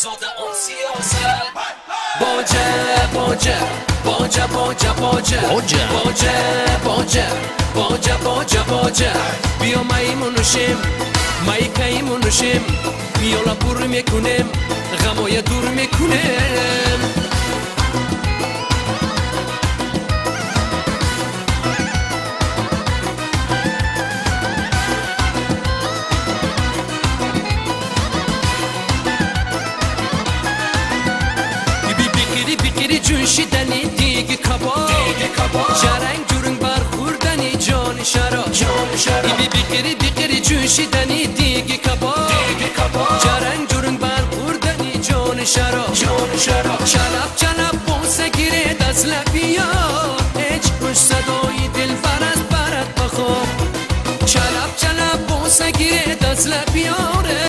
زود اون سیاست باجه باجه باجه باجه باجه باجه باجه باجه باجه باجه بیا میمونشیم میکیمونشیم میالا بور میکنیم غمای دور میکنیم جوشیدنی دیگه کباب جرنگ جورنگ برخوردنی جان شراب بیقری جوشیدنی دیگه کباب جرنگ جورنگ برخوردنی جان شراب چلب بوسه گیره دست لبیا هیچ خوش صدای دل برد برد بخواب چلب بوسه گیره دست لبیا